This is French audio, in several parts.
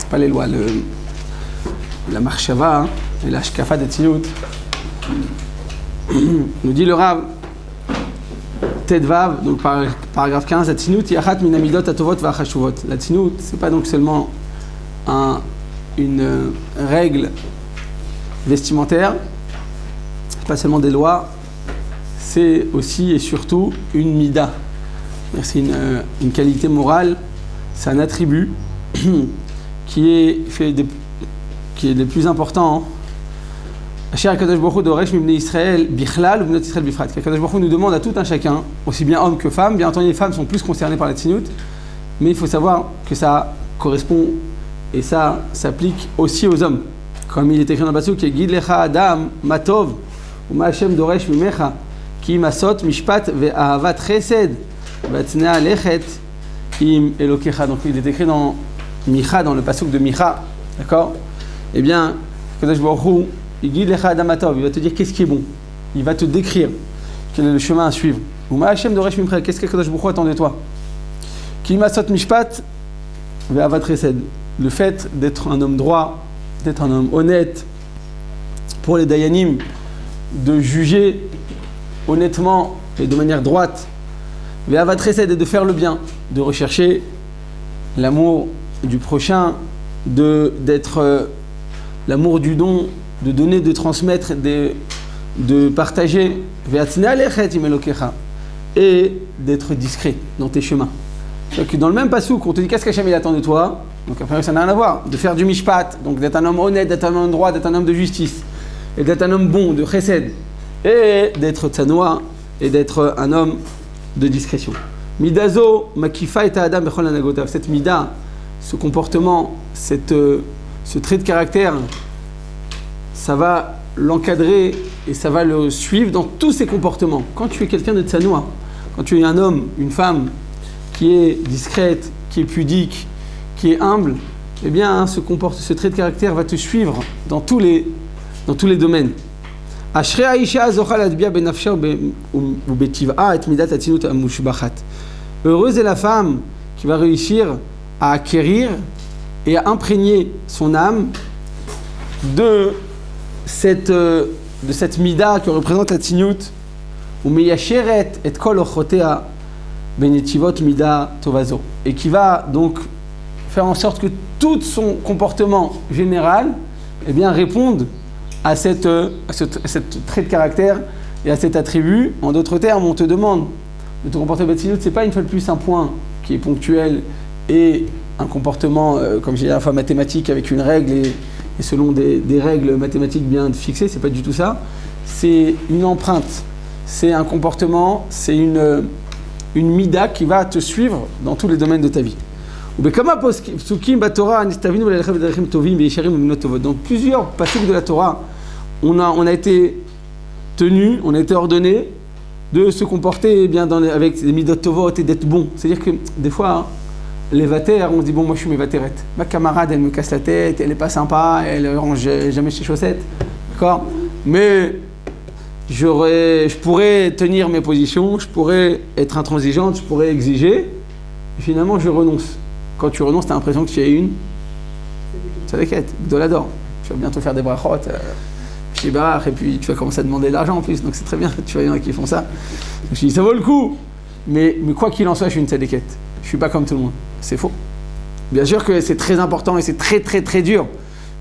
c'est pas les lois, la marshava hein, et la shkafa de Tzniut. Nous dit le Rav, Tedvav, donc paragraphe 15, la Tzniut yachat min amidot atovot va'achashuvot. La Tzniut, c'est pas donc seulement une règle vestimentaire, c'est pas seulement des lois, c'est aussi et surtout une mida. C'est une qualité morale, c'est un attribut qui est le plus important. Cher Kadosh Baruch Hu d'Oresh Mibnei Israël Bichlal ou Bnot Israël Bifrat. Kadosh Baruch Hu nous demande à tout un chacun, aussi bien hommes que femmes. Bien entendu, les femmes sont plus concernées par la tzniut, mais il faut savoir que ça correspond et ça s'applique aussi aux hommes. Comme il est écrit dans le pasuk, Gid lecha Adam matov ou ma Hashem d'Oresh Mimecha ki masot mishpat ve'ahavat chesed v'atznea lechet im elokecha. Donc il est écrit dans Micha, dans le pasuk de Micha, d'accord? Eh bien, Kadosh Baruch Hu, il guide lecha Adam matov, il va te dire qu'est-ce qui est bon, il va te décrire quel est le chemin à suivre. Ou ma Hashem d'Oresh Mimecha, qu'est-ce que Kadosh Baruch Hu attend de toi? Ki masot mishpat ve'ahavat chesed. Le fait d'être un homme droit, d'être un homme honnête, pour les dayanim, de juger honnêtement et de manière droite, ve'avat chesed, et de faire le bien, de rechercher l'amour du prochain, d'être l'amour du don, de donner, de transmettre, de partager, ve'atznea lechet im elokecha, et d'être discret dans tes chemins. Donc dans le même passouk, on te dit qu'est-ce qu'Hachem il attend de toi, donc après ça n'a rien à voir, de faire du mishpat, donc d'être un homme honnête, d'être un homme droit, d'être un homme de justice, et d'être un homme bon, de chesed, et d'être tzanoa, et d'être un homme de discrétion. Midazo makifa et adam bechol anagotav. Cette mida, ce comportement, ce trait de caractère, ça va l'encadrer et ça va le suivre dans tous ses comportements. Quand tu es quelqu'un de tzanoa, quand tu es un homme, une femme qui est discrète, qui est pudique, qui est humble, eh bien ce trait de caractère va te suivre dans tous les domaines. Heureuse est la femme qui va réussir à acquérir et à imprégner son âme de cette mida que représente la tzniut, et qui va donc faire en sorte que tout son comportement général eh bien, réponde à ce trait de caractère et à cet attribut. En d'autres termes, on te demande de te comporter b'tzniut, c'est pas une fois de plus un point qui est ponctuel et un comportement, comme j'ai dit à la fois mathématique avec une règle et selon des règles mathématiques bien fixées, c'est pas du tout ça. C'est une empreinte, c'est un comportement, c'est une mida qui va te suivre dans tous les domaines de ta vie. Dans plusieurs passages de la Torah, on a été tenu, on a été ordonné de se comporter eh bien avec les midot tovot et d'être bon. C'est-à-dire que des fois, les vatères, on se dit bon, moi je suis mes vatérettes. Ma camarade, elle me casse la tête, elle est pas sympa, elle range jamais ses chaussettes, d'accord? Mais je pourrais tenir mes positions, je pourrais être intransigeante, je pourrais exiger. Et finalement, je renonce. Quand tu renonces, tu as l'impression que tu as une tzadékette, gdolador. Tu vas bientôt faire des brachot, et puis tu vas commencer à demander de l'argent en plus, donc c'est très bien, tu vois, il y en a qui font ça. Donc je dis, ça vaut le coup, mais quoi qu'il en soit, je suis une tzadékette. Je suis pas comme tout le monde. C'est faux. Bien sûr que c'est très important et c'est très très très dur,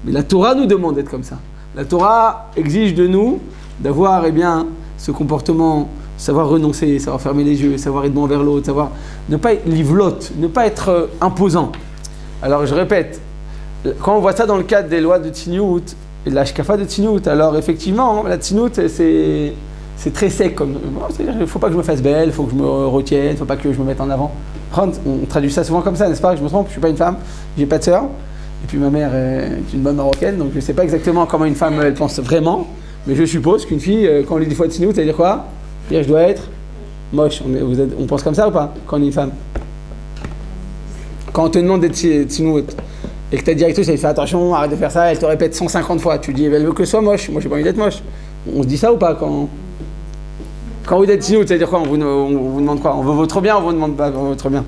mais la Torah nous demande d'être comme ça. La Torah exige de nous d'avoir eh bien, ce comportement, savoir renoncer, savoir fermer les yeux, savoir être bon envers l'autre, savoir ne pas être livlote, ne pas être imposant. Alors je répète, quand on voit ça dans le cadre des lois de Tzniut, et de la shkafa de Tzniut, alors effectivement, la Tzniut c'est très sec. C'est-à-dire qu'il ne faut pas que je me fasse belle, il faut que je me retienne, il ne faut pas que je me mette en avant. On traduit ça souvent comme ça, n'est-ce pas? Je me trompe, je ne suis pas une femme, je n'ai pas de sœur, et puis ma mère est une bonne marocaine, donc je ne sais pas exactement comment une femme elle pense vraiment, mais je suppose qu'une fille, quand on lui dit fois Tzniut, ça veut dire quoi? Je dois être moche. On pense comme ça ou pas quand on est une femme? Quand on te demande d'être tzniut et que ta directrice elle fait attention, arrête de faire ça, elle te répète 150 fois, tu dis elle veut que ce soit moche, moi j'ai pas envie d'être moche. On se dit ça ou pas quand vous êtes tzniut, ça veut dire quoi? On vous demande quoi? On veut votre bien, on vous demande pas votre bien.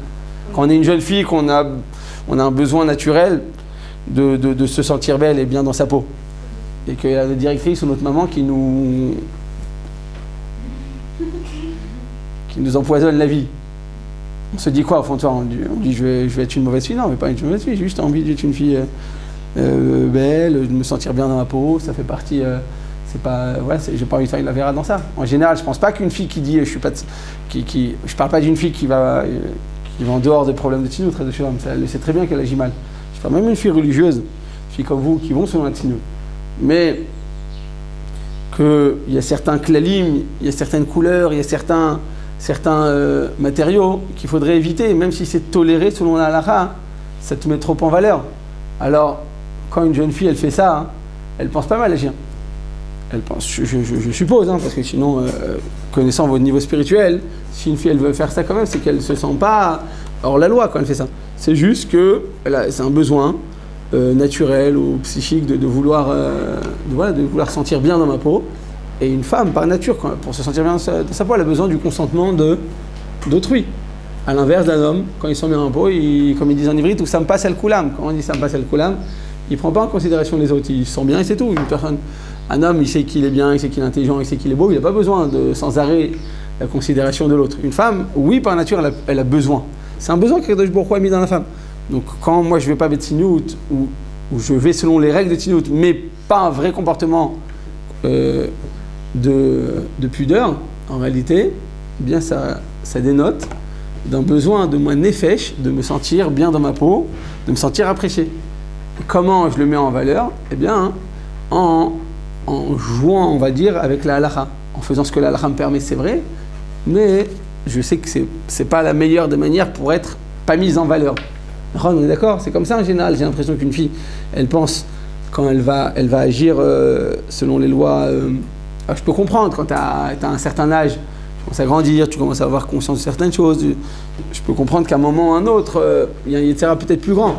Quand on est une jeune fille, qu'on a un besoin naturel de se sentir belle et bien dans sa peau. Et qu'il y a notre directrice ou notre maman qui nous empoisonne la vie. On se dit quoi au fond de soi? On dit je vais être une mauvaise fille. Non, mais pas une mauvaise fille, j'ai juste envie d'être une fille belle, de me sentir bien dans ma peau, ça fait partie... c'est pas... Ouais, j'ai pas envie de faire de la vera dans ça. En général, je pense pas qu'une fille qui dit... je parle pas d'une fille qui va en dehors des problèmes de Tinout, elle sait très bien qu'elle agit mal. Je parle même une fille religieuse, une fille comme vous, qui vont selon la Tinout. Mais qu'il y a certains klalim, il y a certaines couleurs, il y a certains matériaux qu'il faudrait éviter, même si c'est toléré selon la halakha, ça te met trop en valeur. Alors, quand une jeune fille, elle fait ça, hein, elle pense pas mal agir. Elle pense, je suppose, hein, parce que sinon, connaissant votre niveau spirituel, si une fille, elle veut faire ça quand même, c'est qu'elle se sent pas hors la loi quand elle fait ça. C'est juste que c'est un besoin naturel ou psychique de vouloir sentir bien dans ma peau. Et une femme, par nature, pour se sentir bien dans sa peau, elle a besoin du consentement d'autrui. À l'inverse d'un homme, quand il se sent bien dans la peau, comme ils disent en ivrite, ou ça me passe à le koulam. Quand on dit ça me passe à le koulam, il ne prend pas en considération les autres. Il se sent bien et c'est tout. Un homme, il sait qu'il est bien, il sait qu'il est intelligent, il sait qu'il est beau. Il n'a pas besoin sans arrêt la considération de l'autre. Une femme, oui, par nature, elle a besoin. C'est un besoin que Kadosh Baruch Hu a mis dans la femme. Donc quand moi je ne vais pas mettre Tinout, ou je vais selon les règles de Tinout, mais pas un vrai comportement de pudeur, en réalité, eh bien ça dénote d'un besoin de moi nefesh, de me sentir bien dans ma peau, de me sentir apprécié. Et comment je le mets en valeur? Eh bien, en jouant, on va dire, avec la halakha, en faisant ce que la halakha me permet, c'est vrai, mais je sais que c'est pas la meilleure des manières pour être pas mise en valeur. On est d'accord? C'est comme ça en général. J'ai l'impression qu'une fille, elle pense, quand elle va agir selon les lois... je peux comprendre, quand tu as un certain âge, tu commences à grandir, tu commences à avoir conscience de certaines choses. Je peux comprendre qu'à un moment ou à un autre, il y a un Yetzirah peut-être plus grand.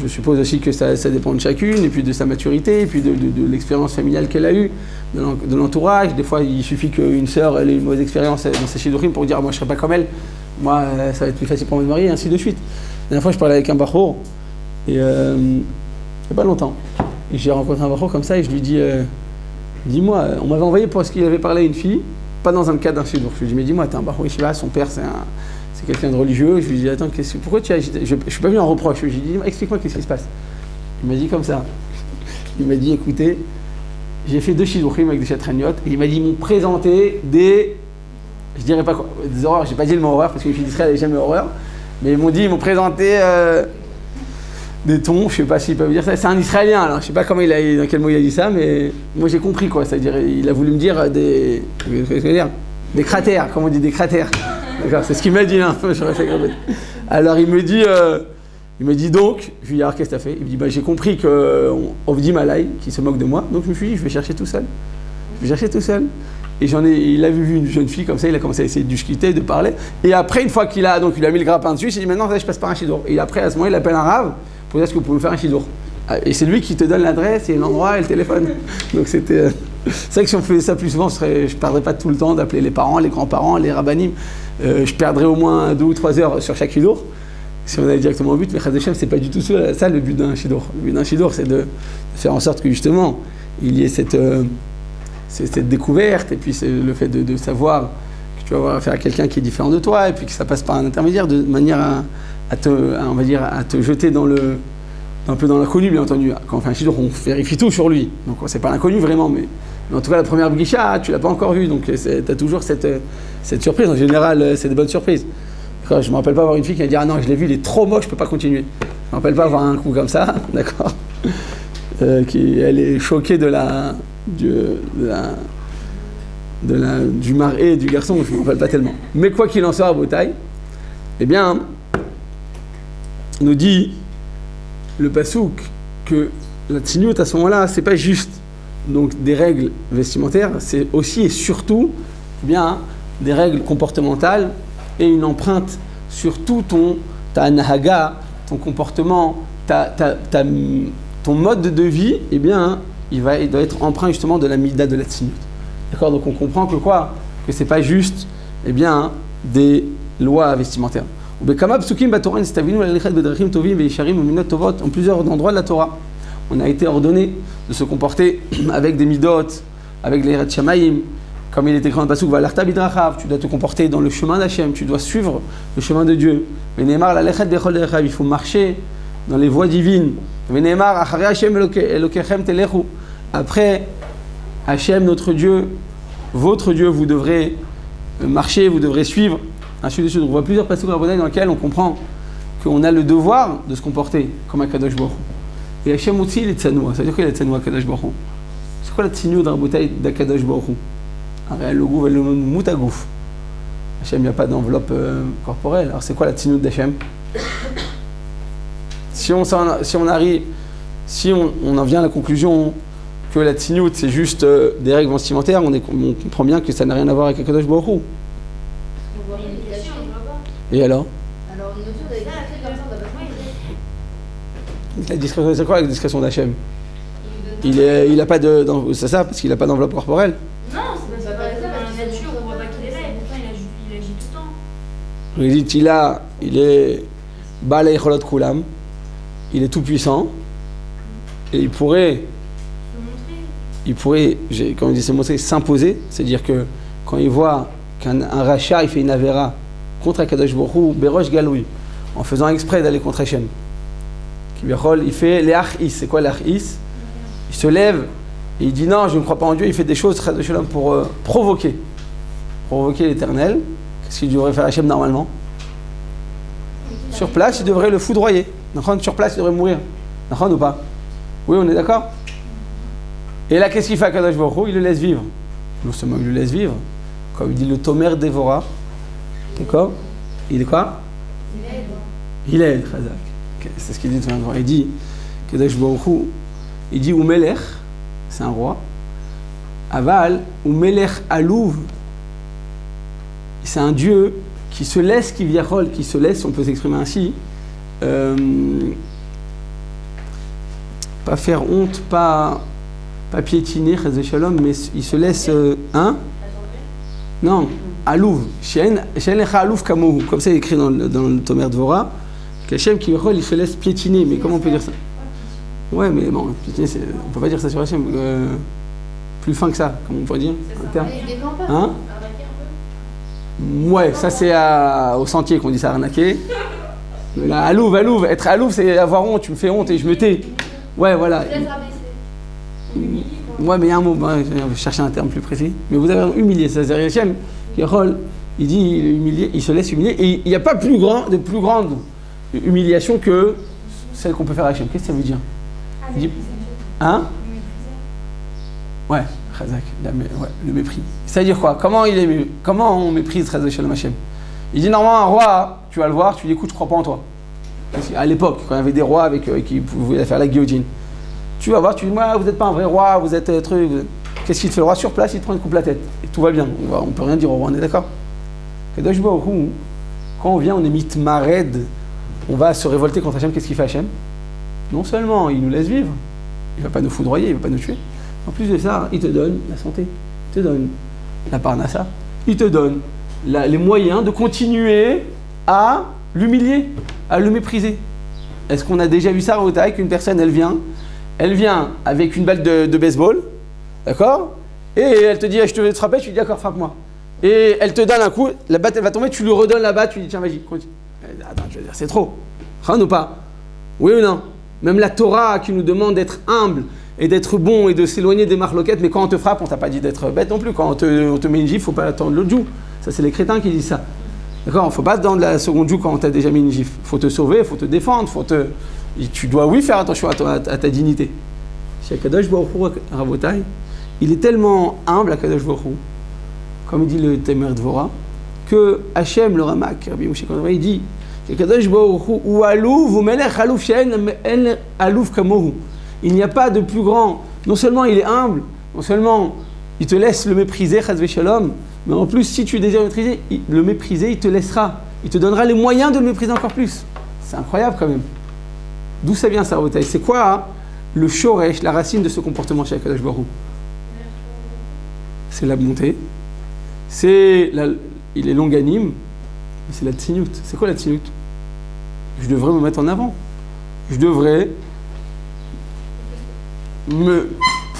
Je suppose aussi que ça dépend de chacune, et puis de sa maturité, et puis de l'expérience familiale qu'elle a eue, de l'entourage. Des fois, il suffit qu'une sœur ait une mauvaise expérience dans ses shidurim pour dire « moi je ne serai pas comme elle, moi ça va être plus facile pour moi de marier », et ainsi de suite. La dernière fois, je parlais avec un bachour, et il n'y a pas longtemps. Et j'ai rencontré un bachour comme ça, et je lui dis dis-moi, on m'avait envoyé pour ce qu'il avait parlé à une fille, pas dans un cadre d'un shidur. Je lui dis mais dis-moi, t'es un bachour yeshiva, son père c'est quelqu'un de religieux. Je lui dis attends, pourquoi tu as agité? Je suis pas venu en reproche. Je lui dis explique-moi qu'est-ce qui se passe. Il m'a dit comme ça. Il m'a dit écoutez, j'ai fait 2 shidurim avec des chatragnotes, et il m'a dit ils m'ont présenté je dirais pas quoi, des horreurs, j'ai pas dit le mot horreur parce que les filles d'Israël n'avaient jamais horreur, mais ils m'ont présenté des tons, je sais pas s'ils peuvent dire ça, c'est un Israélien, alors je sais pas dans quel mot il a dit ça, mais moi j'ai compris quoi, c'est-à-dire il a voulu me dire des cratères, comme on dit, des cratères. D'accord, c'est ce qu'il m'a dit, hein. J'aurais fait gravette. Alors il me dit donc, je lui dis alors qu'est-ce que t'as fait? Il me dit j'ai compris qu'on me dit Malay, qui se moque de moi, donc je me suis dit je vais chercher tout seul. Et il a vu une jeune fille comme ça, il a commencé à essayer de discuter, de parler, et après une fois qu'il a mis le grappin dessus, il s'est dit maintenant je passe par un shidour. Et après à ce moment il appelle un rave pour dire est-ce que vous pouvez me faire un shidour. Et c'est lui qui te donne l'adresse et l'endroit et le téléphone. Donc c'était... c'est vrai que si on faisait ça plus souvent, je ne perdrais pas tout le temps d'appeler les parents, les grands-parents, les rabbanim. Je perdrais au moins 2 ou 3 heures sur chaque shidour, si on allait directement au but. Mais Chaz Hashem, c'est pas du tout ça le but d'un shidour. Le but d'un shidour, c'est de faire en sorte que justement, il y ait cette découverte, et puis c'est le fait de savoir que tu vas avoir affaire à quelqu'un qui est différent de toi, et puis que ça passe par un intermédiaire, de manière à te jeter un peu dans l'inconnu, bien entendu. Quand on fait un shidour, on vérifie tout sur lui. Donc c'est pas l'inconnu vraiment, mais en tout cas la première bguisha, tu l'as pas encore vu, donc tu as toujours cette surprise. En général, c'est des bonnes surprises. Je me rappelle pas avoir une fille qui a dit ah non, je l'ai vu, il est trop moche, je peux pas continuer. Je me rappelle pas avoir un coup comme ça, d'accord. Elle est choquée du mari et du garçon, je ne me rappelle pas tellement. Mais quoi qu'il en soit, à Botaï, eh bien, nous dit le pasouk que la tsniout à ce moment-là, c'est pas juste donc des règles vestimentaires, c'est aussi et surtout bien des règles comportementales et une empreinte sur tout ta nahaga, ton comportement, ton mode de vie, eh bien, il doit être empreint justement de la mida de la tsniout. D'accord? Donc on comprend que c'est pas juste, eh bien, des lois vestimentaires. En plusieurs endroits de la Torah, on a été ordonné de se comporter avec des midot, avec les Yeret Shamayim, comme il est écrit dans le pasuk, Valarta bidrachav, tu dois te comporter dans le chemin d'Hachem, tu dois suivre le chemin de Dieu. Venemar lalechet bechol derechav, il faut marcher dans les voies divines. Venemar acharei Hachem elokechem telechu. Après Hachem, notre Dieu, votre Dieu, vous devrez marcher, vous devrez suivre. Ainsi de suite. On voit plusieurs passages dans lesquels on comprend qu'on a le devoir de se comporter comme un Kadosh Baruch Hu. Et Hachem aussi, il est tzanoua. Ça veut dire qu'il est tzanoua, Kadosh Baruch Hu. C'est quoi la tzinout dans la bouteille d'Akadosh Baruch Hu? Le goût, le moutagouf. Hachem, il n'y a pas d'enveloppe corporelle. Alors c'est quoi la tzinout d'Hachem? Si on en vient à la conclusion que la tzinout c'est juste des règles vestimentaires, on comprend bien que ça n'a rien à voir avec Akadosh Baruch Hu. Et alors? La discrétion, c'est quoi la discrétion d'Hachem? Il a pas de, c'est ça, parce qu'il n'a pas d'enveloppe corporelle. Non, c'est pas ça, dans la nature, on voit pas qu'il est là, et pourtant il agit tout le temps. Il dit, il est Baal Echolot Kulam, il est tout puissant, et il pourrait, comme il dit, se montrer, s'imposer, c'est-à-dire que quand il voit qu'un rachat, il fait une avera contre Akadosh Baruch Hu, Berosh Galoui, en faisant exprès d'aller contre Hachem. Il fait les Achis. C'est quoi les Achis? Il se lève et il dit non, je ne crois pas en Dieu, il fait des choses pour provoquer l'Éternel. Qu'est-ce qu'il devrait faire Hachem normalement? Sur place, il devrait le foudroyer. Sur place, il devrait mourir. Ou pas? Oui, on est d'accord? Et là, qu'est-ce qu'il fait à Kadosh Baruch Hu? Il le laisse vivre. Non seulement il le laisse vivre, comme il dit le Tomer Dévora. D'accord? Il est quoi? Il aide, Chazak. Okay, c'est ce qu'il dit tout à l'heure. Il dit, Kadosh Baruch Hu, il dit Umelech, c'est un roi. Aval, Umelech Alouv, c'est un Dieu qui se laisse, qui se laisse, on peut s'exprimer ainsi, pas faire honte, pas piétiner, Shalom, mais il se laisse, non, Alouv, Shen Lecha Alouv Kamohu, comme ça il est écrit dans le Tomer Dvora, qu'Hachem qui il se laisse piétiner, mais comment on peut dire ça? Ouais, mais bon, piétiner, on peut pas dire ça sur Hachem, plus fin que ça, comme on pourrait dire, un terme. Hein? Ouais, ça c'est au sentier qu'on dit ça, arnaquer. Mais là, alouv, être alouv, c'est avoir honte, tu me fais honte et je me tais. Ouais, voilà. Ouais, mais il y a un mot, je vais chercher un terme plus précis. Mais vous avez humilié, ça c'est Hachem. Il dit, il se laisse humilier. Et il n'y a pas de plus grande humiliation que celle qu'on peut faire à Hachem. Qu'est-ce que ça veut dire? Hein? Ouais, Chazak, le mépris. C'est-à-dire quoi? Comment on méprise Hachem? Il dit normalement un roi, tu vas le voir, tu lui dis écoute, je crois pas en toi. Parce qu'à l'époque, quand il y avait des rois qui pouvaient faire la guillotine, tu vas voir, tu dis moi, vous n'êtes pas un vrai roi, vous êtes truc. Qu'est-ce qu'il te fait? Le roi sur place, il te prend une coupe la tête. Et tout va bien. On peut rien dire au roi, on est d'accord? Kadosh Baruch Hu, quand on vient, on est mitmared, on va se révolter contre Hachem. Qu'est-ce qu'il fait Hachem? Non seulement il nous laisse vivre, il ne va pas nous foudroyer, il ne va pas nous tuer. En plus de ça, il te donne la santé, il te donne la parnassa, il te donne les moyens de continuer à l'humilier, à le mépriser. Est-ce qu'on a déjà vu ça, Rabotai, qu'une personne, elle vient avec une balle de baseball, d'accord? Et elle te dit, je te frappe, tu lui dis, d'accord, frappe-moi. Et elle te donne un coup, la batte, elle va tomber, tu lui redonnes la batte, tu lui dis, tiens, vas-y, continue. Attends, je veux dire, c'est trop. Ran ou pas? Oui ou non? Même la Torah qui nous demande d'être humble et d'être bon et de s'éloigner des marloquettes, mais quand on te frappe, on t'a pas dit d'être bête non plus. Quand on te met une gifle, il ne faut pas attendre l'autre joue. Ça, c'est les crétins qui disent ça. D'accord? Il ne faut pas attendre la seconde joue quand on t'a déjà mis une gifle. Il faut te sauver, il faut te défendre, tu dois, oui, faire attention à ta dignité. Chez Kadosh Baruch Hu, Rabotai, il est tellement humble à Kadosh Baruch Hu, comme il dit le Tomer Dvora, que Hachem, le Ramak, Rabbi Moshe Kandra, il dit Kadosh Baruch Hu ou alouv ou melech alouv she'en alouv kamohu. Il n'y a pas de plus grand. Non seulement il est humble, non seulement il te laisse le mépriser, chas v'shalom, mais en plus, si tu désires le mépriser, il te laissera, il te donnera les moyens de le mépriser encore plus. C'est incroyable quand même. D'où ça vient ça, Rabotai? C'est quoi le shoresh, la racine de ce comportement chez Kadosh Baruch Hu? C'est la bonté, il est longanime, C'est la tsniout. C'est quoi la tsniout? Je devrais me mettre en avant. Je devrais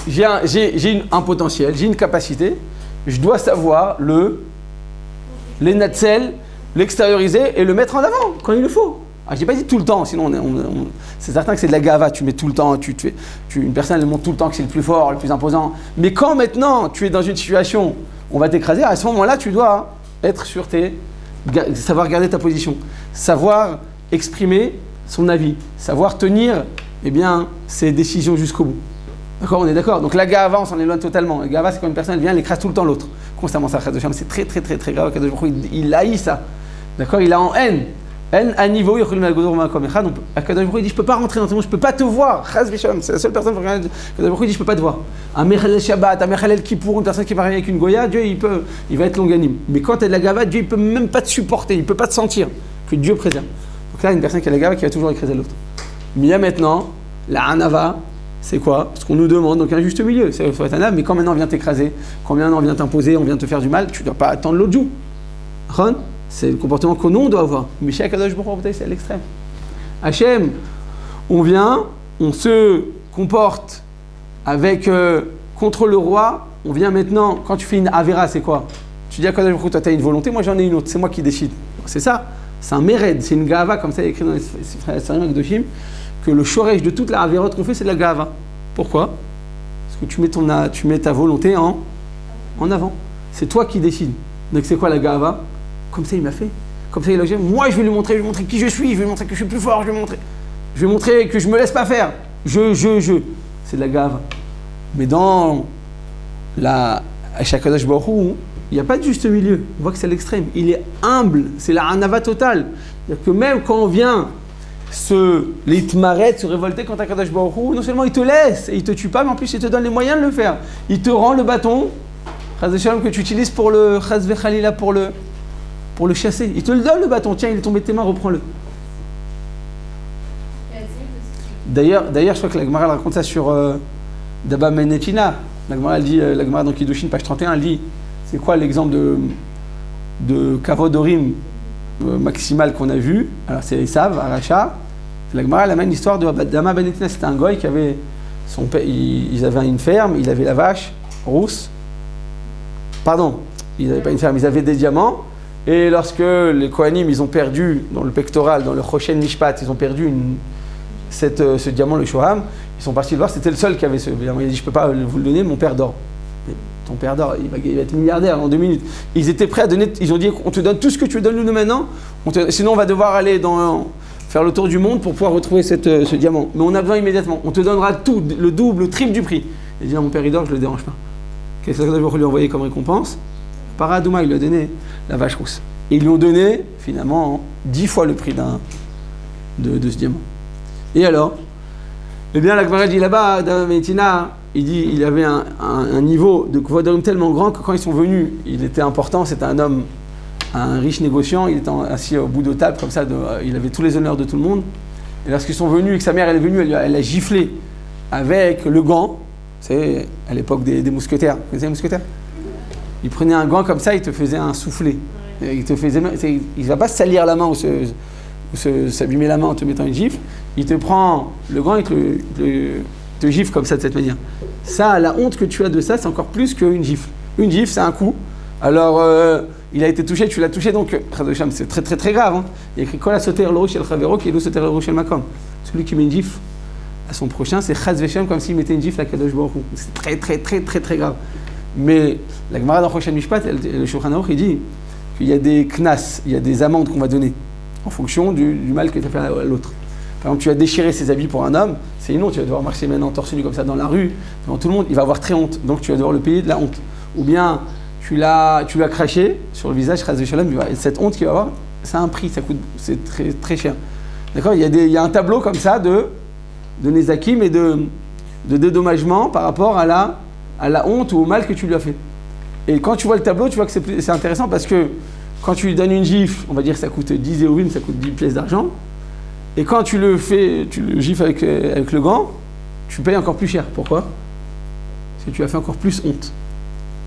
j'ai un potentiel, j'ai une capacité. Je dois savoir l'énatzel, l'extérioriser et le mettre en avant quand il le faut. Je n'ai pas dit tout le temps, sinon c'est certain que c'est de la gava, tu mets tout le temps, une personne elle montre tout le temps que c'est le plus fort, le plus imposant. Mais quand maintenant tu es dans une situation où on va t'écraser, à ce moment-là tu dois être sur savoir garder ta position, savoir exprimer son avis, savoir tenir ses décisions jusqu'au bout. D'accord, on est d'accord. Donc la gava, on s'en éloigne totalement. La gava, c'est quand une personne elle vient, elle écrase tout le temps l'autre. Constamment ça, c'est très très très très grave. Il haït ça. D'accord, il a en haine. Haine à niveau, il dit je peux pas rentrer dans ton monde, je peux pas te voir. C'est la seule personne qui il dit je peux pas te voir. Un Mechalel Shabbat, un Mechalel Kippour, une personne qui va arriver avec une Goya, Dieu il va être longanime. Mais quand tu as de la gava, Dieu il peut même pas te supporter, il peut pas te sentir. Que Dieu préserve. Donc là, une personne qui a la gava qui va toujours écraser l'autre. Mais il y a maintenant la anava. C'est quoi? Ce qu'on nous demande, donc un juste milieu. Il faut être un âme, mais quand maintenant on vient t'écraser, quand maintenant on vient t'imposer, on vient te faire du mal, tu ne dois pas attendre l'autre joue. C'est le comportement que nous on doit avoir. Mais chez Akadosh Baruch Hu, c'est à l'extrême. Hachem, on vient, on se comporte avec contre le roi, on vient maintenant, quand tu fais une avera, c'est quoi? Tu dis à Akadosh Baruch Hu, toi tu as une volonté, moi j'en ai une autre, c'est moi qui décide. C'est ça, c'est un mered, c'est une gava, comme ça il est écrit dans les Sfarim Akdoshim, que le shoresh de toute la avérote qu'on fait, c'est de la gava. Pourquoi? Parce que tu mets ta volonté en avant. C'est toi qui décides. Donc c'est quoi la gava? Comme ça il m'a fait. Comme ça il a dit, moi je vais lui montrer qui je suis, je vais lui montrer que je suis plus fort, je vais montrer que je me laisse pas faire. C'est de la gava. Mais dans la Hakadosh Baruch Hu, il n'y a pas de juste milieu. On voit que c'est à l'extrême. Il est humble, c'est la hanava totale. C'est-à-dire que même quand on vient se révolter contre Akadosh Baruch Hu, non seulement il te laisse et il te tue pas, mais en plus il te donne les moyens de le faire. Il te rend le bâton, que tu utilises pour le pour le chasser. Il te le donne le bâton, tiens, il est tombé de tes mains, reprends-le. D'ailleurs, je crois que la Gemara raconte ça sur Daba Menetina. La Gemara, elle dit, la Gemara dans Kiddushin, page 31, elle dit, c'est quoi l'exemple de Kavodorim maximal qu'on a vu? Alors c'est Esav, Aracha. La Gemara elle amène l'histoire de Dama Benetina. C'était un goy qui avait son père, ils avaient une ferme, il avait la vache rousse. Pardon, ils n'avaient pas une ferme, ils avaient des diamants. Et lorsque les Kohanim ils ont perdu dans le pectoral, dans le Choshen Mishpat, ils ont perdu ce diamant, le Shoham, ils sont partis le voir, c'était le seul qui avait ce diamant. Il a dit je peux pas vous le donner, mon père dort. Ton père dort, il va être milliardaire en 2 minutes. Ils étaient prêts à donner, ils ont dit on te donne tout ce que tu donnes nous maintenant, sinon on va devoir aller faire le tour du monde pour pouvoir retrouver ce diamant. Mais on a besoin immédiatement, on te donnera tout, le double, le triple du prix. Il a dit non, mon père il dort, je le dérange pas. Qu'est-ce que je vais lui envoyer comme récompense? Paradouma, il lui a donné la vache rousse. Et ils lui ont donné finalement 10 fois le prix de ce diamant. Et alors? Eh bien, la Gemara dit là-bas, dans Métina, il avait un niveau de Kvodorim tellement grand que quand ils sont venus, il était important, c'était un homme, un riche négociant, il était assis au bout de table, comme ça, il avait tous les honneurs de tout le monde. Et lorsqu'ils sont venus et que sa mère elle est venue, elle a giflé avec le gant, c'est à l'époque des mousquetaires. Vous connaissez les mousquetaires? Il prenait un gant comme ça, il te faisait un soufflet. Il ne va pas se salir la main ou s'abîmer la main en te mettant une gifle. Il te prend le gant et te gifle comme ça, de cette manière. Ça, la honte que tu as de ça, c'est encore plus qu'une gifle. Une gifle, c'est un coup. Alors, il a été touché, tu l'as touché, donc c'est très très très grave. Hein. Il y a écrit Kol ha-soter lo shel chavero ki lo soter lo shel makom. Celui qui met une gifle à son prochain, c'est chas v'shem, comme s'il mettait une gifle à Kadosh Baruch Hu. C'est très très très très très grave. Mais la Gemara dans Choshen Mishpat, le Shulchan Aruch, il dit qu'il y a des knas, il y a des amendes qu'on va donner en fonction du mal que tu as fait à l'autre. Par exemple, tu as déchiré ses habits pour un homme, c'est une honte, tu vas devoir marcher maintenant torse nu comme ça dans la rue, devant tout le monde, il va avoir très honte, donc tu vas devoir le payer de la honte. Ou bien tu l'as craché sur le visage, cette honte qu'il va avoir, ça a un prix, ça coûte, c'est très, très cher. D'accord? Il y a un tableau comme ça de Nezakim et de dédommagement par rapport à la honte ou au mal que tu lui as fait. Et quand tu vois le tableau, tu vois que c'est intéressant parce que quand tu lui donnes une gifle, on va dire que ça coûte 10 éovim, ça coûte 10 pièces d'argent. Et quand tu le gifles avec le gant, tu payes encore plus cher. Pourquoi? Parce que tu as fait encore plus honte.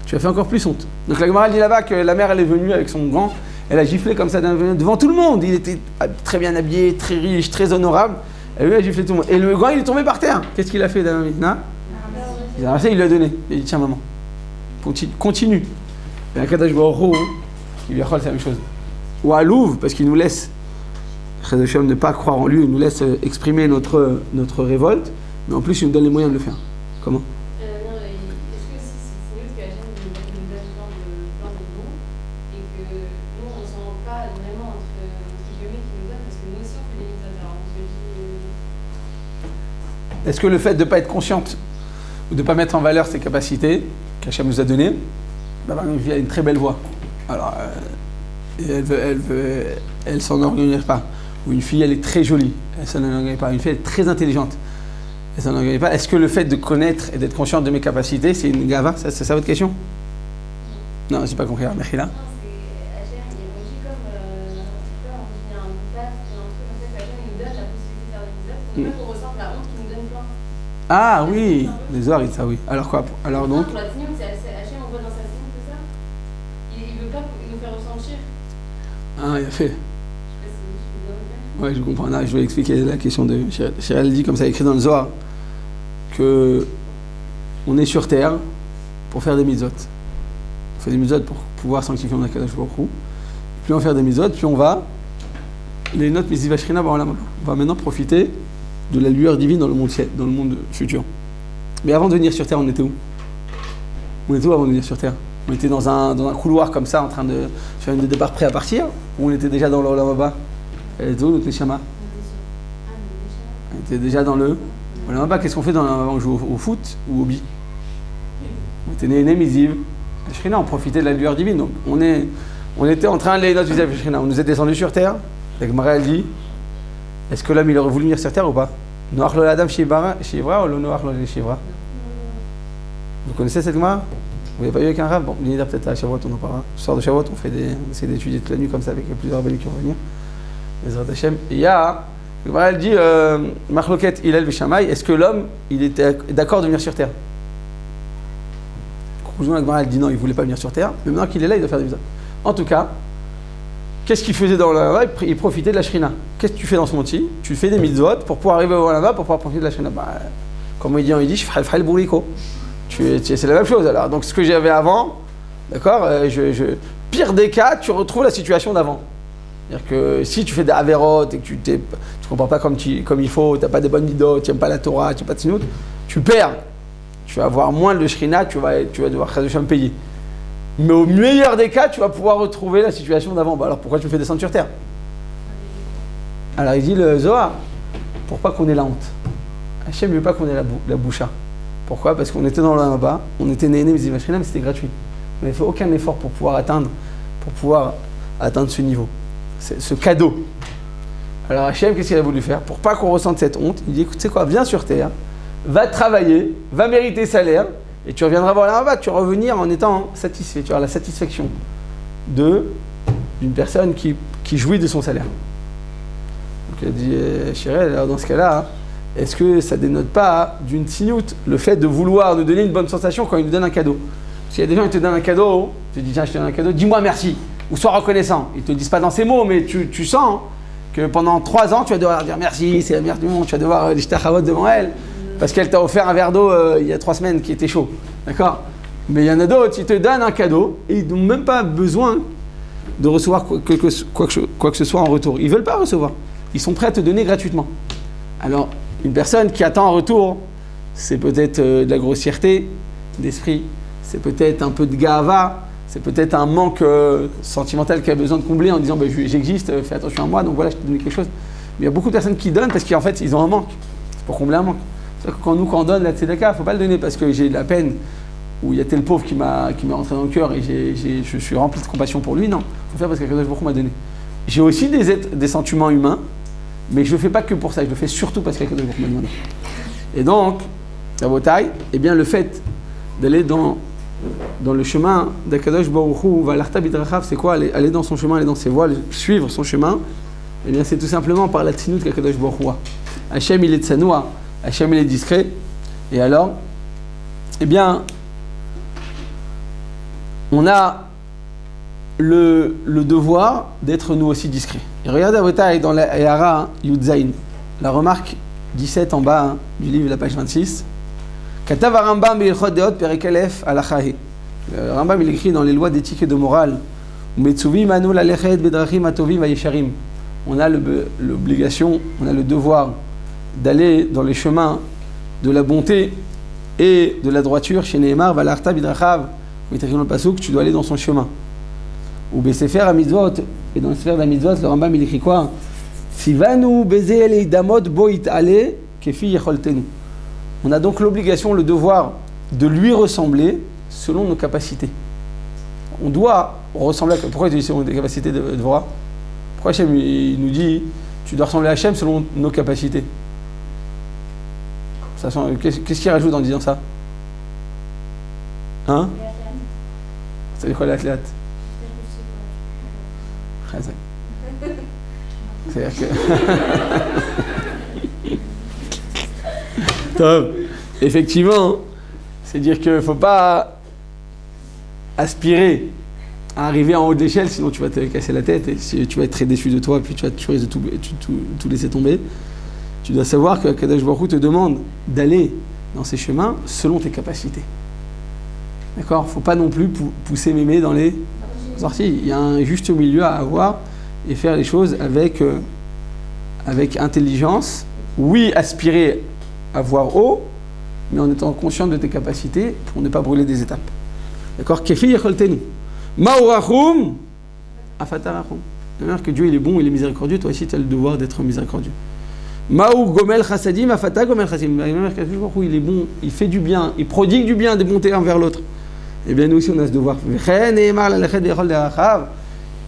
Tu as fait encore plus honte. Donc la Gemara dit là-bas que la mère elle est venue avec son gant, Elle a giflé comme ça devant tout le monde. Il était très bien habillé, très riche, très honorable. Et lui, il a giflé tout le monde. Et le grand, il est tombé par terre. Qu'est-ce qu'il a fait, David? Il a ramassé, il lui a donné. Il a dit, tiens, maman, continue. Et Akadosh Baruch Hu, il lui a fait la même chose. Ou à Louvre, parce qu'il nous laisse, ne pas croire en lui, il nous laisse exprimer notre révolte, mais en plus, il nous donne les moyens de le faire. Comment? Est-ce que c'est mieux que la chaîne nous donne plein de dons et que nous, on ne sent pas vraiment entre guillemets qui nous donne parce que nous aussi, on fait des mitzvot. Alors, on se dit. Est-ce que le fait de ne pas être consciente ou de ne pas mettre en valeur ses capacités qu'Hachem nous a données, elle a une très belle voix. Alors, elle s'enorgueillit pas. Ou une fille, elle est très jolie, elle s'enorgueillit pas. Une fille, elle est très intelligente, elle s'enorgueillit pas. Est-ce que le fait de connaître et d'être consciente de mes capacités, c'est une gava? C'est ça votre question? Non, j'ai pas compris. Merci là. Non, c'est Hachem, il agit comme on dit un taf, un truc comme ça, que Hachem nous donne la possibilité de faire des mitzvot. Pour pas qu'on ressente la honte qu'il nous donne plein. Ah oui, les Zohar, ça oui. Alors quoi? Alors donc? Pour la tzniut, c'est Hachem, on voit dans sa tzniut, c'est ça. Il veut pas nous faire ressentir. Ah, il a fait. Je sais pas si je suis bien. Ouais, je comprends. Là, je vais expliquer la question de Chirel dit comme ça, écrit dans le Zohar, que on est sur terre pour faire des mitzvot. On fait des mitzvot pour pouvoir sanctifier mon Akadosh Baruch Hu. Puis on va faire des mitzvot, puis on va les notes Miziva Shrina Ba'olam Haba. On va maintenant profiter de la lueur divine dans le monde futur. Mais avant de venir sur terre, on était où? On était où avant de venir sur terre? On était dans un couloir comme ça, en train de faire une départ prêt à partir, ou on était déjà dans l'Olam Haba? Elle était où notre Neshama? On était déjà dans le Olam Haba. Qu'est-ce qu'on fait dans l'Olam Haba? On joue au foot ou au bi? On était né Miziv Shrina, on profitait de la lueur divine. Donc on était en train de les notes Miziv Shrina. On nous est descendu sur terre. La Gemara elle dit, est-ce que l'homme il aurait voulu venir sur terre ou pas? Noach lo l'adam shivra ou lo noach lo shivra? Vous connaissez cette Gemara? Vous n'avez pas eu avec un rave? Bon, l'unité peut-être à Shavuot, on en parlera. Ce soir de Shavuot, on essaie d'étudier toute la nuit comme ça avec plusieurs rabbins qui vont venir. Ezrat Hashem. Et il y a, elle dit, Machloket Hillel Veshamay, est-ce que l'homme, il était d'accord de venir sur terre? Conclusion, la Gemara, elle dit non, il ne voulait pas venir sur terre, mais maintenant qu'il est là, il doit faire des mitzvot. En tout cas, qu'est-ce qu'il faisait dans la rave? Il profitait de la Shrina. Qu'est-ce que tu fais dans ce monde-ci? Tu fais des mitzvot pour pouvoir arriver au là-bas, pour pouvoir profiter de la Shrina. Comme il dit en Yiddish, F'hal bourriko. C'est la même chose alors. Donc ce que j'avais avant, d'accord, pire des cas, tu retrouves la situation d'avant. C'est-à-dire que si tu fais des avérotes et que tu comprends pas comme il faut, tu n'as pas des bonnes midot, tu n'aimes pas la Torah, tu n'as pas de sinout, tu perds. Tu vas avoir moins de shrina, tu vas devoir payer. Mais au meilleur des cas, tu vas pouvoir retrouver la situation d'avant. Bah alors pourquoi tu me fais descendre sur terre? Alors il dit le Zohar, pour pas qu'on ait la honte. Hachem ne veut pas qu'on ait la boucha. Pourquoi? Parce qu'on était dans le là-bas, on était né mais c'était gratuit. On n'avait fait aucun effort pour pouvoir atteindre ce niveau, ce cadeau. Alors Hachem, qu'est-ce qu'il a voulu faire? Pour pas qu'on ressente cette honte, il dit, écoute, tu sais quoi, viens sur terre, va travailler, va mériter salaire, et tu reviendras voir là-bas, tu vas revenir en étant satisfait. Tu auras la satisfaction d'une personne qui jouit de son salaire. Donc il a dit, Chirel, alors dans ce cas-là, est-ce que ça dénote pas d'une tignoute le fait de vouloir nous donner une bonne sensation quand il nous donne un cadeau? Parce qu'il y a des gens qui te donnent un cadeau, tu te dis tiens je te donne un cadeau, dis-moi merci, ou sois reconnaissant. Ils te disent pas dans ces mots, mais tu sens que pendant 3 ans tu vas devoir dire merci, c'est la meilleure du monde, tu vas devoir les shtachavot devant elle, parce qu'elle t'a offert un verre d'eau il y a 3 semaines qui était chaud, d'accord? Mais il y en a d'autres, ils te donnent un cadeau et ils n'ont même pas besoin de recevoir quoi que ce soit en retour. Ils veulent pas recevoir, ils sont prêts à te donner gratuitement. Alors une personne qui attend en retour, c'est peut-être de la grossièreté d'esprit, c'est peut-être un peu de gava, c'est peut-être un manque sentimental qu'elle a besoin de combler en disant j'existe, fais attention à moi, donc voilà, je t'ai donné quelque chose. Mais il y a beaucoup de personnes qui donnent parce qu'en fait, ils ont un manque. C'est pour combler un manque. C'est que quand on donne la tzedaka, il ne faut pas le donner parce que j'ai de la peine ou il y a tel pauvre qui m'a rentré dans le cœur et je suis rempli de compassion pour lui. Non, il faut faire parce que Kadosh Baruch Hu m'a donné. J'ai aussi des sentiments humains, mais je ne le fais pas que pour ça, je le fais surtout parce que Kadosh Baruch Hu m'a donné. Et donc, la bataille, eh bien le fait d'aller dans le chemin d'Akadosh Baruch Hu, Valarta Bidrachav, c'est quoi? Aller dans son chemin, aller dans ses voies, suivre son chemin. Eh bien, c'est tout simplement par la tzinout qu'Akadosh Baruch Hu a. Hachem, il est tsanoua, Hachem, il est discret. Et alors, eh bien, on a le devoir d'être nous aussi discrets. Et regardez Abotai dans la Ehara Yudzaïn, la remarque 17 en bas du livre, la page 26. Katav Rambam Ilchot Deot Perek Aleph Alachahe. Le Rambam il écrit dans les lois d'éthique et de morale. Umetzuvim anu lalechet bedrachim atovim vayesharim. On a l'obligation, on a le devoir d'aller dans les chemins de la bonté et de la droiture. Chez Nehemar Valarta bidrachav. Mais le pasuk, tu dois aller dans son chemin. Ou Besefer Amitzvot, et dans le Sefer d'Amitzvot, le Rambam il écrit quoi? Sivanu bezel idamot boit ale kefi yecholtenu. On a donc l'obligation, le devoir de lui ressembler selon nos capacités. On doit ressembler à... Pourquoi tu dis selon des capacités de Dvorah? Pourquoi Hachem il nous dit tu dois ressembler à Hachem selon nos capacités? Qu'est-ce qu'il rajoute en disant ça? Hein? C'est quoi l'athlète? C'est-à-dire que... Top. Effectivement, c'est-à-dire qu'il ne faut pas aspirer à arriver en haut de l'échelle, sinon tu vas te casser la tête et tu vas être très déçu de toi, puis tu risques de tout laisser tomber. Tu dois savoir que Kadosh Baruch Hu te demande d'aller dans ces chemins selon tes capacités. D'accord? Il ne faut pas non plus pousser mémé dans les sorties. Il y a un juste milieu à avoir et faire les choses avec intelligence. Oui, aspirer à voir haut, mais en étant conscient de tes capacités pour ne pas brûler des étapes. D'accord? Kefi yecholtenu. Ma'urachum afatarachum. C'est-à-dire que Dieu il est bon, il est miséricordieux, toi aussi tu as le devoir d'être miséricordieux. Ma'u gomel chasadim afata gomel chasadim. Il est bon, il fait du bien, il prodigue du bien, des bontés envers l'autre. Et bien nous aussi on a ce devoir.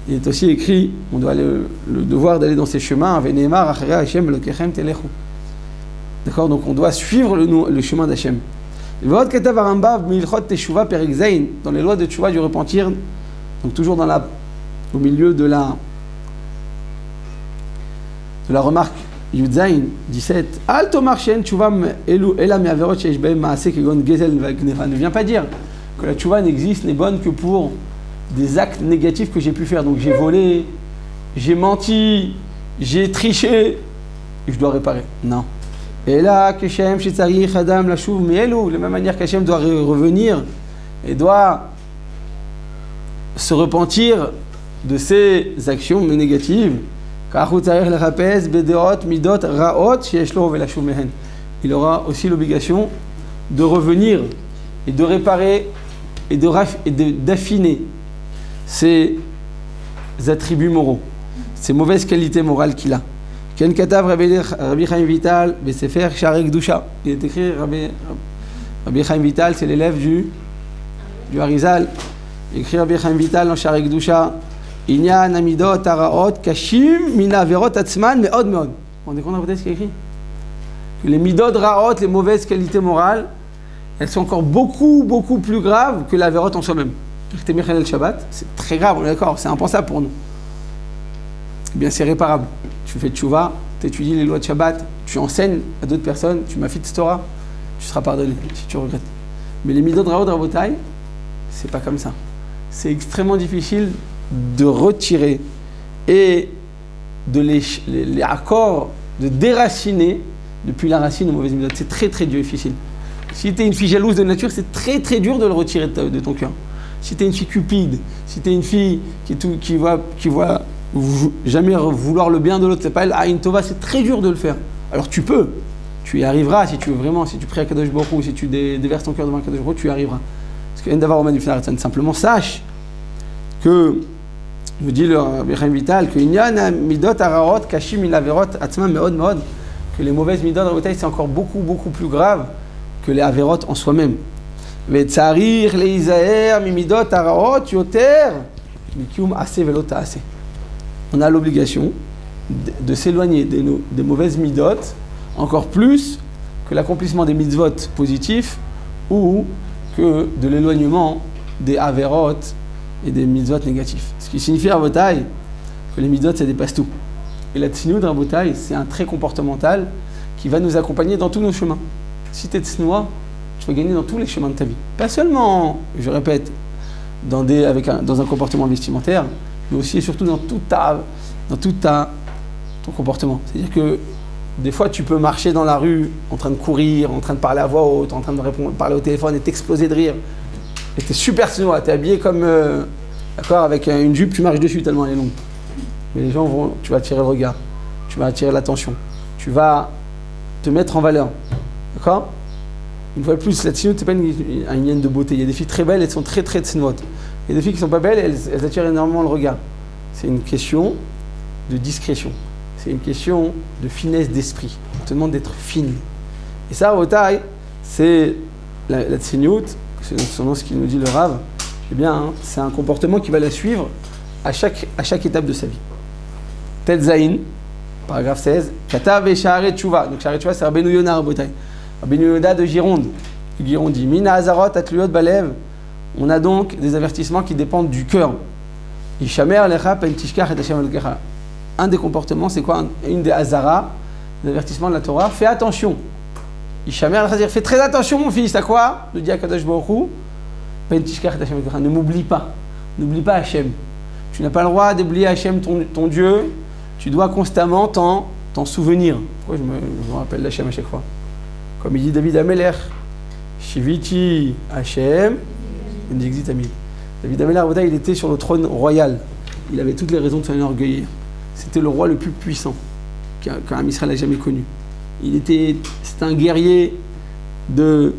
Il est aussi écrit, on doit le devoir d'aller dans ces chemins. D'accord, donc on doit suivre le chemin d'Hachem. Dans les lois de Teshuvah du repentir, donc toujours au milieu de la remarque Yudzaïn 17. Al tomar shen Teshuvah elu ela me'averot sheish behem maaseh kegon gezel v'gneva. Ne viens pas dire que la Teshuvah n'existe, n'est bonne que pour des actes négatifs que j'ai pu faire. Donc j'ai volé, j'ai menti, j'ai triché, et je dois réparer. Non. Et là, Keshem, Shetzarich, Adam, Lashuv, Meelou, de la même manière qu'Hachem doit revenir et doit se repentir de ses actions négatives. Il aura aussi l'obligation de revenir et de réparer et d'affiner ses attributs moraux, ses mauvaises qualités morales qu'il a. Ken Katav Rabbi Chaim Vital, Besefer Sha'arei Kedusha. Il est écrit, Rabbi Chaim Vital, c'est l'élève du Harizal. Il écrit Rabbi Chaim Vital dans Sha'arei Kedusha. Inyan amidot haraot kashim min averot atzman meod meod. Vous vous rendez compte de ce qu'il écrit? Que les midot raot, les mauvaises qualités morales, elles sont encore beaucoup, beaucoup plus graves que l'averot en soi-même. T'es Chalel Shabbat, c'est très grave, on est d'accord, c'est impensable pour nous. Eh bien, c'est réparable. Tu fais teshuvah, tu étudies les lois de Shabbat, tu enseignes à d'autres personnes, tu m'affiches Torah, tu seras pardonné si tu regrettes. Mais les midot raot rabotai, c'est pas comme ça. C'est extrêmement difficile de retirer et de les accords, de déraciner depuis la racine aux mauvaises midot. C'est très très difficile. Si tu es une fille jalouse de nature, c'est très très dur de le retirer de ton cœur. Si tu es une fille cupide, si tu es une fille qui voit jamais vouloir le bien de l'autre, c'est pas elle, Aïn Tova, c'est très dur de le faire. Alors tu y arriveras si tu veux vraiment, si tu pries à Kadosh Baruch Hu, si tu déverses ton cœur devant Kadosh Baruch Hu, tu y arriveras. Parce que Endavar Omen Ifnaratzan, simplement sache que, me dit le Rabbi Chaim Vital, que Inyan midot haraot kashim min averot atzman meod meod, que les mauvaises midot rabotai c'est encore beaucoup beaucoup plus grave que les averot en soi-même. Ve'tzarir leizaher mimidot haraot yoter mikium aseh velo ta'aseh. On a l'obligation de s'éloigner des mauvaises midot encore plus que l'accomplissement des mitzvot positifs ou que de l'éloignement des averot et des mitzvot négatifs. Ce qui signifie rabotai que les mitzvot ça dépasse tout. Et la tsniout rabotai c'est un trait comportemental qui va nous accompagner dans tous nos chemins. Si tu es tsnoua, tu vas gagner dans tous les chemins de ta vie. Pas seulement, je répète, dans un comportement vestimentaire, mais aussi et surtout dans tout ton comportement. C'est-à-dire que des fois, tu peux marcher dans la rue en train de courir, en train de parler à voix haute, en train de parler au téléphone et t'exploser de rire. Et t'es super chinois, t'es habillé comme, d'accord, avec une jupe, tu marches dessus tellement elle est longue. Mais les gens tu vas attirer le regard, tu vas attirer l'attention, tu vas te mettre en valeur, d'accord? Une fois de plus, la tsinout, c'est pas une hyène de beauté. Il y a des filles très belles, elles sont très très tsinout. Il y a des filles qui sont pas belles, elles attirent énormément le regard. C'est une question de discrétion. C'est une question de finesse d'esprit. On te demande d'être fine. Et ça, au taille, c'est la tsinout, selon ce qu'il nous dit le Rav, eh bien, hein, c'est un comportement qui va la suivre à chaque étape de sa vie. Tet Zayin, paragraphe 16, Katav et Sha'aret Tshuva. Donc Sha'aret Tshuva, c'est Rabbeinu Yonah Rabotai. Rabbeinu Yonah de Gironde. Gironde dit Mina Hazarot Atluyot Balev. On a donc des avertissements qui dépendent du cœur. Ishamer Lecha Pen Tishkach et Hashem Elkecha. Un des comportements, c'est quoi? Une des Hazara, des avertissements de la Torah. Fais attention. Ishamer Lecha, fais très attention, mon fils. À quoi? Le dit Akadosh Baruch Hu. Pen Tishkach et Hashem Elkecha. Ne m'oublie pas. N'oublie pas Hashem. Tu n'as pas le droit d'oublier Hashem, ton Dieu. Tu dois constamment t'en souvenir. Pourquoi je me rappelle d'Hachem à chaque fois? Comme il dit David Amelech, Shiviti Hachem, Ndixit Amil. David Amelech, il était sur le trône royal. Il avait toutes les raisons de s'enorgueillir. C'était le roi le plus puissant qu'un Israël n'a jamais connu. C'était un guerrier du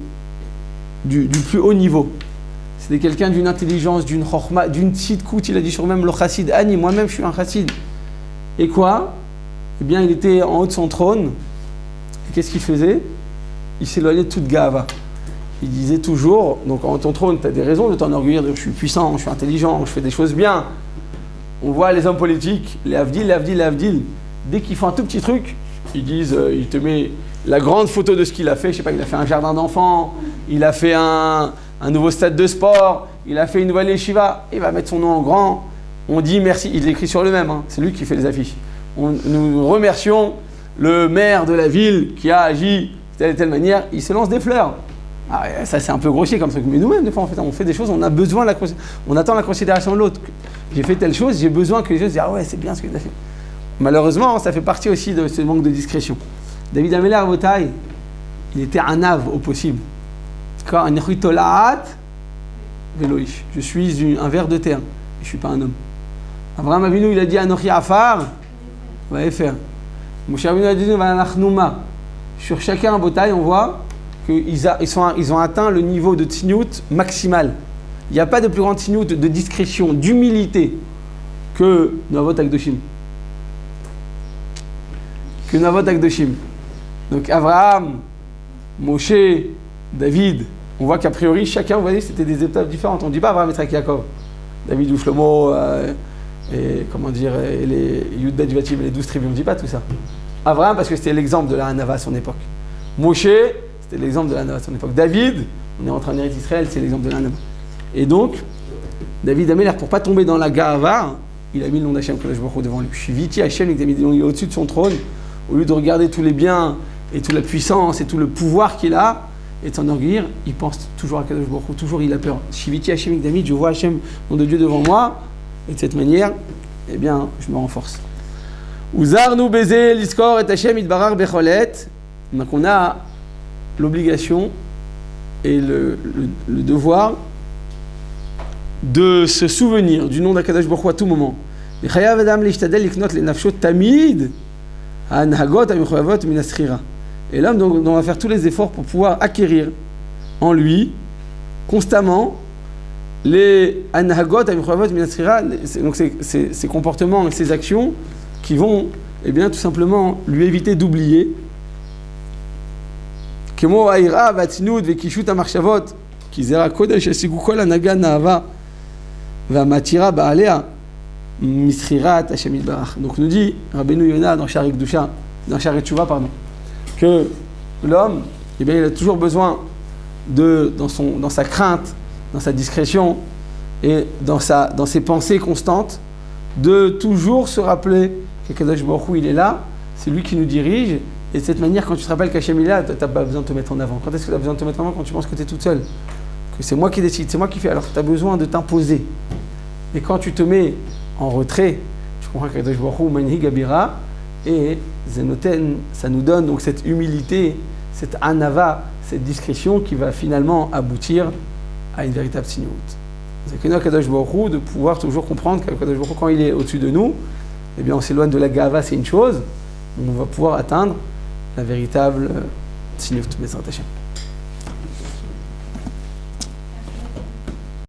plus haut niveau. C'était quelqu'un d'une intelligence, d'une chorma, d'une tzidkout. Il a dit sur même le chassid Ani, moi-même je suis un chassid. Et quoi? Eh bien, il était en haut de son trône. Et qu'est-ce qu'il faisait? Il s'éloignait de toute gava. Il disait toujours, donc en haut de ton trône, tu as des raisons de t'enorgueillir, de dire je suis puissant, je suis intelligent, je fais des choses bien. On voit les hommes politiques, les Avdil, dès qu'ils font un tout petit truc, ils disent, il te met la grande photo de ce qu'il a fait. Je sais pas, il a fait un jardin d'enfants, il a fait un nouveau stade de sport, il a fait une nouvelle yeshiva, il va mettre son nom en grand. On dit merci, il l'écrit sur le même, hein. C'est lui qui fait les affiches. Nous remercions le maire de la ville qui a agi de telle et telle manière, il se lance des fleurs. Ah, ça c'est un peu grossier comme truc, mais nous-mêmes des fois on fait des choses, on a besoin on attend la considération de l'autre. J'ai fait telle chose, j'ai besoin que les gens se disent ah ouais c'est bien ce que tu as fait. Malheureusement, ça fait partie aussi de ce manque de discrétion. David Amelech Rabotai, il était un ave au possible. Un echutolaat veloish. Je suis un ver de terre, et je ne suis pas un homme. Abraham Avinu, il a dit Anochi Afar, va faire. Moshe Avinu a dit Vanachnouma. Sur chacun Rabotai, on voit qu'ils ont atteint le niveau de tzniut maximal. Il n'y a pas de plus grande tzniut de discrétion, d'humilité que Navot Akdoshim. Donc Abraham, Moshe, David, on voit qu'a priori chacun, vous voyez, c'était des étapes différentes. On ne dit pas Abraham et Yaakov, David ou Shlomo, et comment dire, et les Yud Bet Vatim et les 12 tribus, on ne dit pas tout ça. Abraham parce que c'était l'exemple de la Hanava à son époque. Moshe, c'était l'exemple de la Hanava à son époque. David, on est rentré en Eretz Israël, c'est l'exemple de la Hanava. Et donc, David Amelech, pour ne pas tomber dans la Gahava, il a mis le nom d'Hachem Kadosh Baruch Hu devant lui. Je suis Viti Hachem, il est au-dessus de son trône. Au lieu de regarder tous les biens et toute la puissance et tout le pouvoir qu'il a et de s'enorgueillir, il pense toujours à Kadosh Baruch Hu, toujours il a peur. Shiviti Hachem Ikdamid, je vois Hachem, nom de Dieu devant moi, et de cette manière, eh bien, je me renforce. Uzar nous baiser l'iskor et Hachem idbarar becholet. Donc on a l'obligation et le devoir de se souvenir du nom d'Akadosh Baruch Hu à tout moment. Chayav adam leishtadel liknot lenafshot tamid. Et l'homme donc va faire tous les efforts pour pouvoir acquérir en lui constamment les anhagot donc ces comportements et ces actions qui vont eh bien tout simplement lui éviter d'oublier כמו היראה והצניעות וקישוט המחשבות כי זה הקודש השיגו כל הנהגה נאווה והמתירה בעליה Mischirat Hashem Yitbarach. Donc nous dit Rabbeinu Yonah dans Sha'aret Tshuva, que l'homme, eh bien, il a toujours besoin dans sa crainte, dans sa discrétion et dans ses pensées constantes, de toujours se rappeler que Kadosh Baruch Hu, il est là, c'est lui qui nous dirige. Et de cette manière, quand tu te rappelles qu'Hachem est là, tu n'as pas besoin de te mettre en avant. Quand est-ce que tu as besoin de te mettre en avant? Quand tu penses que tu es toute seule, que c'est moi qui décide, c'est moi qui fais. Alors tu as besoin de t'imposer. Et quand tu te mets en retrait, tu comprends qu'Akadosh Baruch Hu manhig abira, et Zenoten, ça nous donne donc cette humilité, cette anava, cette discrétion qui va finalement aboutir à une véritable tzniut. C'est que nous, Akadosh Baruch Hu, de pouvoir toujours comprendre qu'Akadosh Baruch Hu, quand il est au-dessus de nous, eh bien on s'éloigne de la gava, c'est une chose, on va pouvoir atteindre la véritable tzniut, Bezrat Hashem.